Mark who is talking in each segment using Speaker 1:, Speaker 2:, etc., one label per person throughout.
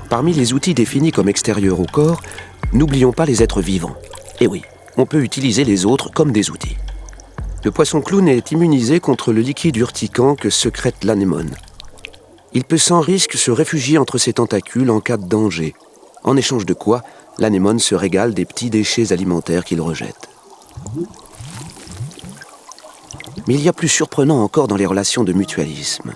Speaker 1: Parmi les outils définis comme extérieurs au corps, n'oublions pas les êtres vivants. Et oui, on peut utiliser les autres comme des outils. Le poisson clown est immunisé contre le liquide urticant que sécrète l'anémone. Il peut sans risque se réfugier entre ses tentacules en cas de danger, en échange de quoi l'anémone se régale des petits déchets alimentaires qu'il rejette. Mais il y a plus surprenant encore dans les relations de mutualisme.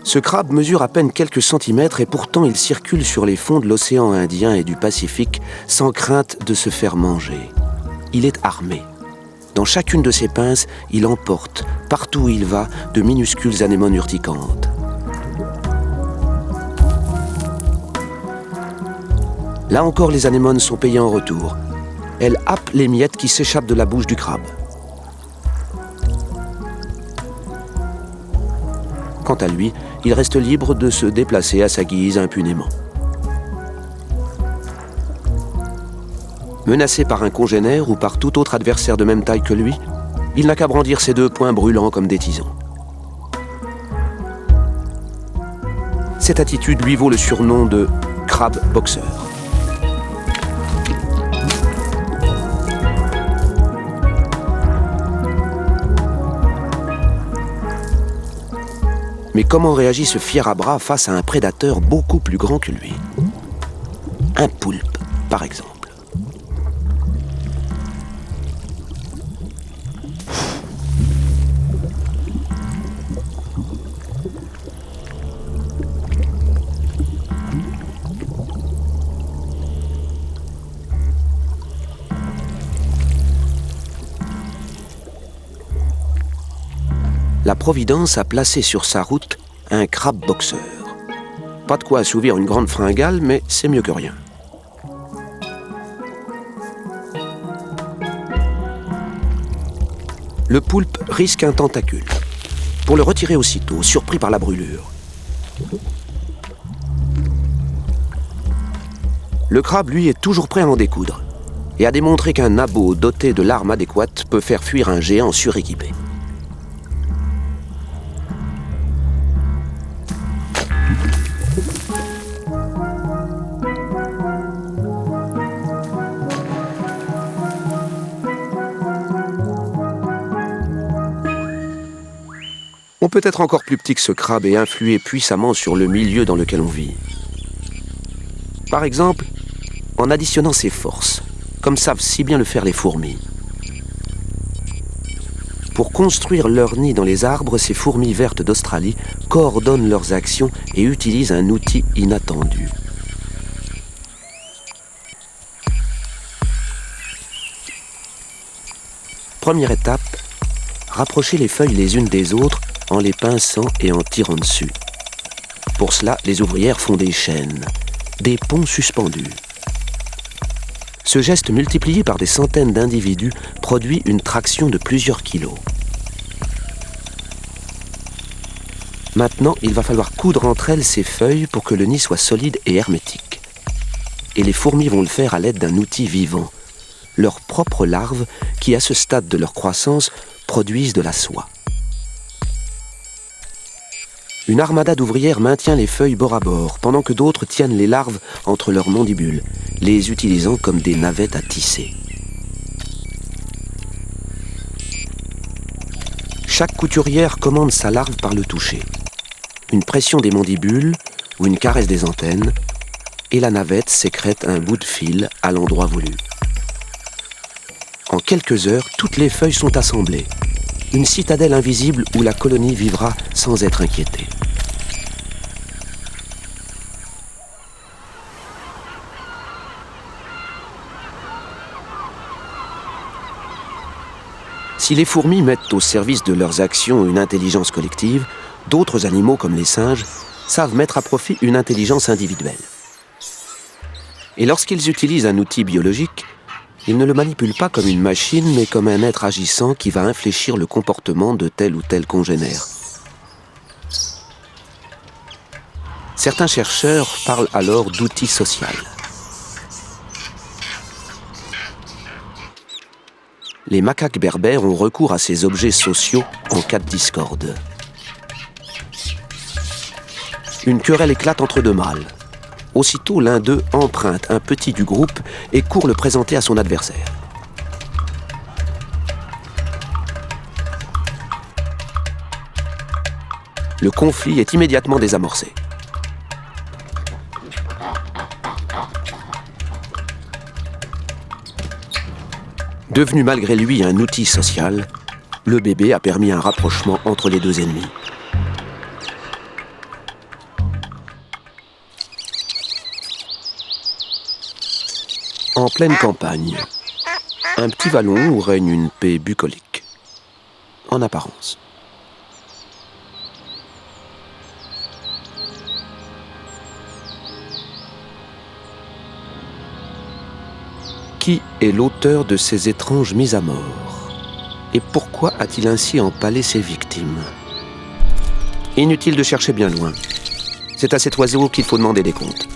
Speaker 1: Ce crabe mesure à peine quelques centimètres et pourtant il circule sur les fonds de l'océan Indien et du Pacifique sans crainte de se faire manger. Il est armé. Dans chacune de ses pinces, il emporte, partout où il va, de minuscules anémones urticantes. Là encore, les anémones sont payées en retour. Elles happent les miettes qui s'échappent de la bouche du crabe. Quant à lui, il reste libre de se déplacer à sa guise impunément. Menacé par un congénère ou par tout autre adversaire de même taille que lui, il n'a qu'à brandir ses deux poings brûlants comme des tisons. Cette attitude lui vaut le surnom de crabe boxeur. Mais comment réagit ce fier à bras face à un prédateur beaucoup plus grand que lui? Un poulpe, par exemple. La Providence a placé sur sa route un crabe boxeur. Pas de quoi assouvir une grande fringale, mais c'est mieux que rien. Le poulpe risque un tentacule. Pour le retirer aussitôt, surpris par la brûlure. Le crabe, lui, est toujours prêt à en découdre et a démontré qu'un nabot doté de l'arme adéquate peut faire fuir un géant suréquipé. On peut être encore plus petit que ce crabe et influer puissamment sur le milieu dans lequel on vit. Par exemple, en additionnant ses forces, comme savent si bien le faire les fourmis. Pour construire leur nid dans les arbres, ces fourmis vertes d'Australie coordonnent leurs actions et utilisent un outil inattendu. Première étape, rapprocher les feuilles les unes des autres en les pinçant et en tirant dessus. Pour cela, les ouvrières font des chaînes, des ponts suspendus. Ce geste multiplié par des centaines d'individus produit une traction de plusieurs kilos. Maintenant, il va falloir coudre entre elles ces feuilles pour que le nid soit solide et hermétique. Et les fourmis vont le faire à l'aide d'un outil vivant, leurs propres larves qui, à ce stade de leur croissance, produisent de la soie. Une armada d'ouvrières maintient les feuilles bord à bord, pendant que d'autres tiennent les larves entre leurs mandibules, les utilisant comme des navettes à tisser. Chaque couturière commande sa larve par le toucher. Une pression des mandibules ou une caresse des antennes, et la navette sécrète un bout de fil à l'endroit voulu. En quelques heures, toutes les feuilles sont assemblées. Une citadelle invisible où la colonie vivra sans être inquiétée. Si les fourmis mettent au service de leurs actions une intelligence collective, d'autres animaux comme les singes savent mettre à profit une intelligence individuelle. Et lorsqu'ils utilisent un outil biologique, ils ne le manipulent pas comme une machine, mais comme un être agissant qui va infléchir le comportement de tel ou tel congénère. Certains chercheurs parlent alors d'outils sociaux. Les macaques berbères ont recours à ces objets sociaux en cas de discorde. Une querelle éclate entre deux mâles. Aussitôt, l'un d'eux emprunte un petit du groupe et court le présenter à son adversaire. Le conflit est immédiatement désamorcé. Devenu malgré lui un outil social, le bébé a permis un rapprochement entre les deux ennemis. En pleine campagne, un petit vallon où règne une paix bucolique, en apparence. Qui est l'auteur de ces étranges mises à mort? Et pourquoi a-t-il ainsi empalé ses victimes? Inutile de chercher bien loin. C'est à cet oiseau qu'il faut demander des comptes.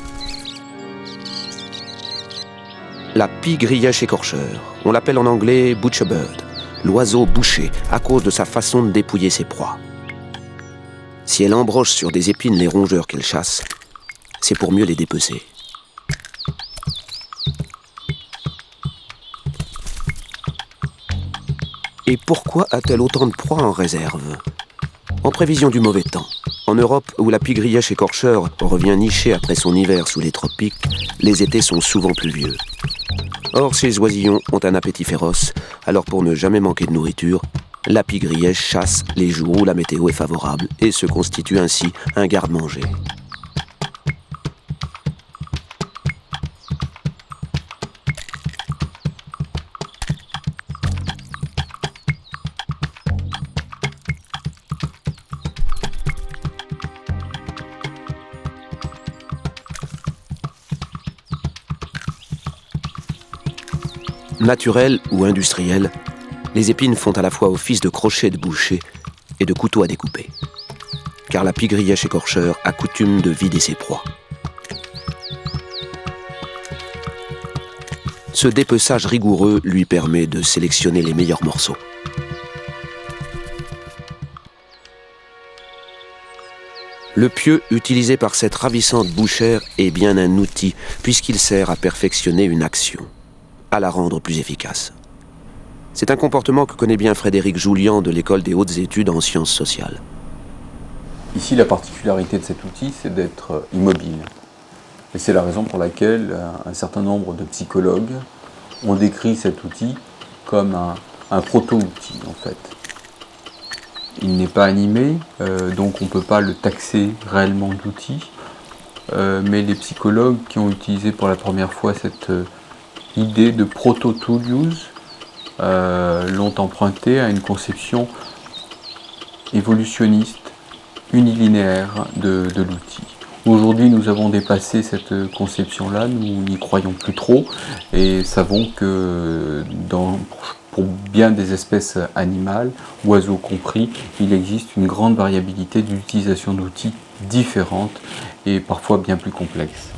Speaker 1: La pie grièche écorcheur. On l'appelle en anglais butcherbird, l'oiseau boucher, à cause de sa façon de dépouiller ses proies. Si elle embroche sur des épines les rongeurs qu'elle chasse, c'est pour mieux les dépecer. Et pourquoi a-t-elle autant de proies en réserve? En prévision du mauvais temps. En Europe, où la pie grièche écorcheur revient nicher après son hiver sous les tropiques, les étés sont souvent pluvieux. Or, ces oisillons ont un appétit féroce, alors pour ne jamais manquer de nourriture, la pie grièche chasse les jours où la météo est favorable et se constitue ainsi un garde-manger. Naturelles ou industrielles, les épines font à la fois office de crochet de boucher et de couteau à découper. Car la pie grièche écorcheur a coutume de vider ses proies. Ce dépeçage rigoureux lui permet de sélectionner les meilleurs morceaux. Le pieu utilisé par cette ravissante bouchère est bien un outil, puisqu'il sert à perfectionner une action, à la rendre plus efficace. C'est un comportement que connaît bien Frédéric Joulian de l'École des hautes études en sciences sociales.
Speaker 2: Ici, la particularité de cet outil, c'est d'être immobile. Et c'est la raison pour laquelle un certain nombre de psychologues ont décrit cet outil comme un proto-outil, en fait. Il n'est pas animé, donc on ne peut pas le taxer réellement d'outil. Mais les psychologues qui ont utilisé pour la première fois cette idée de proto-tool use l'ont emprunté à une conception évolutionniste, unilinéaire de l'outil. Aujourd'hui, nous avons dépassé cette conception-là, nous n'y croyons plus trop et savons que pour bien des espèces animales, oiseaux compris, il existe une grande variabilité d'utilisation d'outils différentes et parfois bien plus complexes.